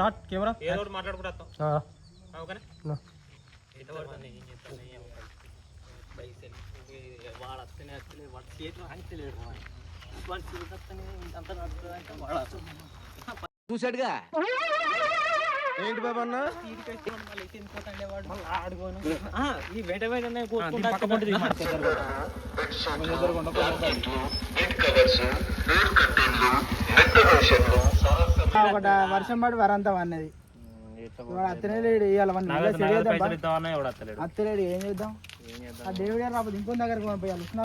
Start camera ఏదో మాట్లాడుకుంటా ఓకేనా వాడు వస్తేనే వాడు చేతులు అంటలేడు వాడు చేతనే అంత నడుస్తుందంటే వాడు చూసాడుగా ఏంటి బాబా అన్న ఈ వెంట వెంటనే వర్షం పడి వరంతా అన్నది అత్తనేలేడు అత్తలేడు ఏం చేద్దాం ఆ దేవుడు గారు రాకపోతే ఇంకో దగ్గరకు పంపించాలి ఇస్తున్నా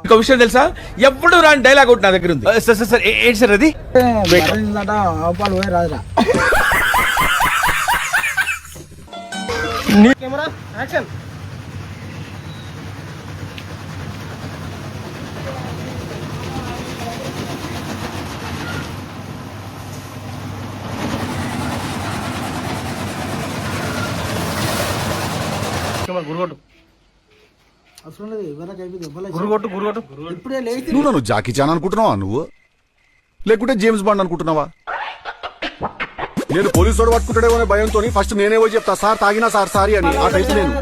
ఇంకో విషయం తెలుసా ఎప్పుడు రాని డైలాగ్ ఒకటి నా దగ్గర ఉంది సార్ ఏంటి సార్ అది ఆపాలు పోయి రాదురా కెమెరా యాక్షన్ గురుగొట్టు అవసరం లేదు ఎవరికి అయిపోయింది గురుగొట్టు ఇప్పుడే లేచి నువ్వు జాకీ చాన్ అనుకుంటున్నావా నువ్వు లేకుంటే జేమ్స్ బాండ్ అనుకుంటున్నావా నేను పోలీసు వాడు పట్టుకుంటాడేమో అనే భయంతో ఫస్ట్ నేనేవో చెప్తా సార్ తాగినా సార్ సారీ అని ఆ టైప్ నేను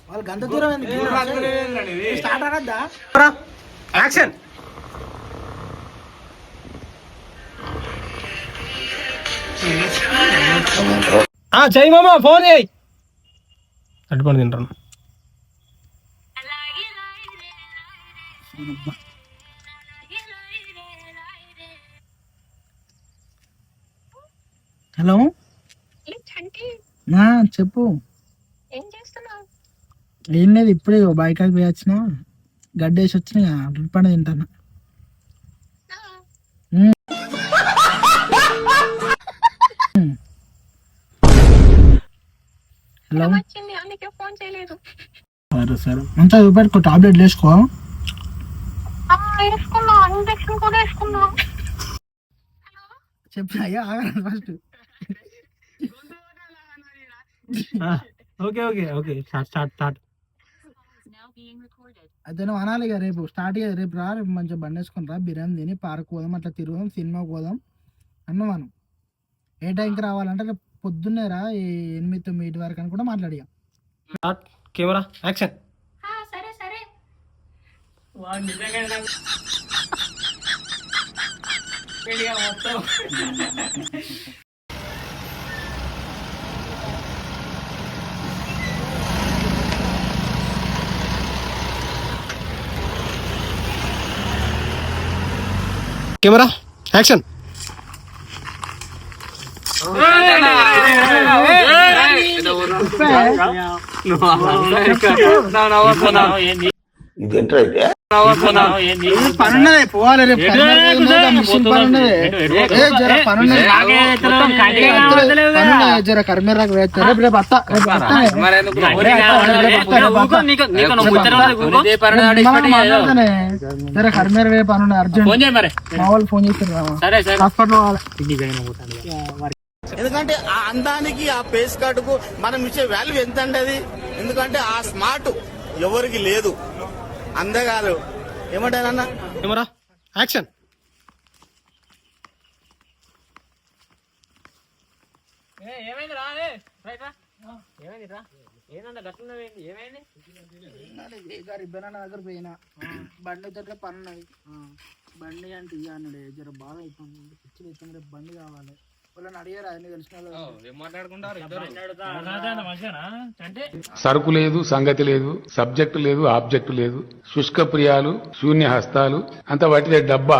వాళ్ళు గంట దూరం స్టార్ట్ అనద్దా యాక్షన్ చెయ్యి మామ ఫోన్ చేయి అడ్డుపడి తింటాను హలో చెప్పు ఏం లేదు ఇప్పుడే బైక్ ఆగి పోయి వచ్చిన గడ్డేసి వచ్చిన పండు తింటాను హలో సరే సరే మంచిగా చూపెట్టుకో టాబ్లెట్లు వేసుకో చెప్పు అయ్యా first okay okay okay start అయితే నువ్వు అనాలి ఇక రేపు స్టార్ట్ అయ్యేది రేపు రా రేపు మంచిగా బండి వేసుకుని రా బిర్యానీ తిని పార్క్ పోదాం అట్లా తిరుగుదాం సినిమాకి పోదాం అన్న మనం ఏ టైంకి రావాలంటే రేపు పొద్దున్నే రా 8-9 వరకు అని కూడా మాట్లాడియా కెమెరా యాక్షన్ కెమెరా యాక్షన్ పనున్నది పోవాలి రేపు జర కర్మేరాకు వేస్తారు రేపు అత్త జర కర్మేర రేపు పనున్నది అర్జెంట్ మా వాళ్ళు ఫోన్ చేస్తారు హాస్పిటల్ పోవాలి ఎందుకంటే ఆ అందానికి ఆ ఫేస్ కార్డుకు మనం ఇచ్చే వాల్యూ ఎంత అండి అది ఎందుకంటే ఆ స్మార్ట్ ఎవరికి లేదు అందగారు ఏమంటారన్న కెమెరా యాక్షన్ దగ్గర పోయినా బండి దగ్గర పని ఉన్నది బండి అంటే ఇక అన్నాడు జర బాగా అయిపోయింది పిచ్చి అయిపోయింది రేపు బండి కావాలి వాళ్ళని అడిగారు అన్ని తెలిసిన సరుకు లేదు సంగతి లేదు సబ్జెక్టు లేదు ఆబ్జెక్టు లేదు శుష్క ప్రియాలు శూన్య హస్తాలు అంత వాటిదే డబ్బా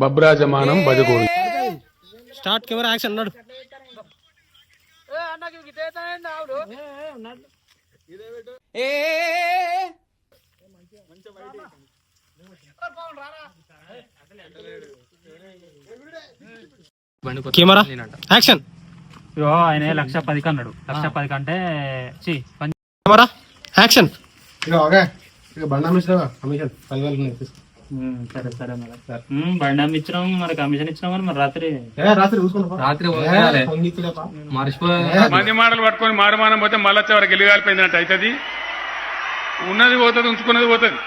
బబ్రాజమానం బజగోడు స్టార్ట్ కెమెరా యాక్షన్ అన్నాడు కెమెరా యాక్షన్ ఆయన 1,10,000 అన్నాడు 1,10,000 కంటే కెమెరా యాక్షన్ బండి కమిషన్ 10,000 సరే సరే మరి బండి అమ్మి ఇచ్చినాం మరి కమిషన్ ఇచ్చినాం మరి రాత్రి రాత్రి చూసుకుంటా రాత్రి మంది మాటలు పట్టుకొని మారుమానం పోతే మళ్ళా చివరికి గెలిగాలిపోయిందంట అవుతుంది. ఉన్నది పోతుంది, ఉంచుకున్నది పోతుంది.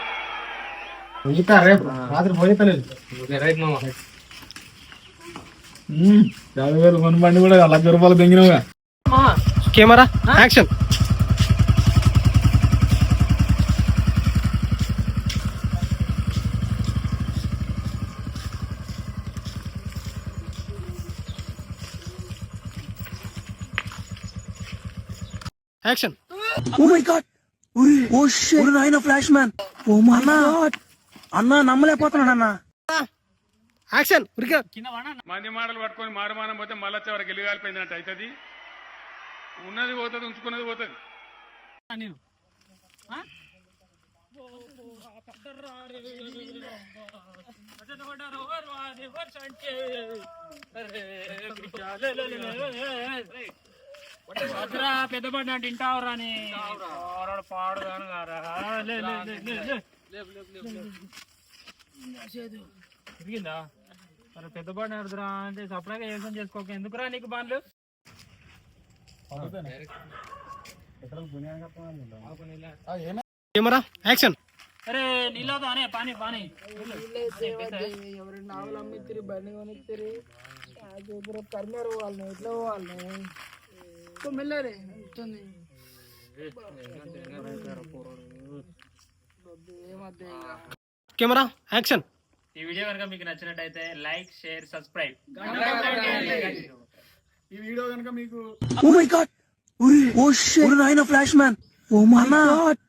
రేపు రాత్రి పోయితలేదు. కొన్ని బండి కూడా ₹1,00,000 దెంగినవుగా. Camera action. Action. Oh my god, oh shit, నాయనా flash man, oh my god అన్నా, నమ్మలేకపోతున్నాను అన్నా. యాక్షన్. ఉరికా మంది మాటలు పట్టుకొని మారుమానం పోతే మళ్ళా చివరికి గెలిగాలిపోయిందంట అవుతుంది. ఉన్నది పోతుంది, ఉంచుకున్నది పోతుంది. పెద్ద బండి అంటే ఇంటావురా అని పాడు తిరిగిందా మరి పెద్ద బండి ఆడుతురా అంటే సపరేట్గా వ్యవసాయం చేసుకోక ఎందుకురా నీకు బండ్లు కెమెరా యాక్షన్. అరే నీళ్ళతో అనే పానీ పానీ ఎవరైనా ఆవులు అమ్మిత్తిరి, బండి కొనిత్తిరి, కర్మేరు వాళ్ళని ఎట్లా వాళ్ళని మెల్లరే ఉంటుంది. Camera action. ఈ వీడియో కనుక మీకు నచ్చినట్టయితే లైక్, షేర్, సబ్స్క్రైబ్. ఈ వీడియో కనుక మీకు oh my god, oh shit, నాయనా flash man, oh my God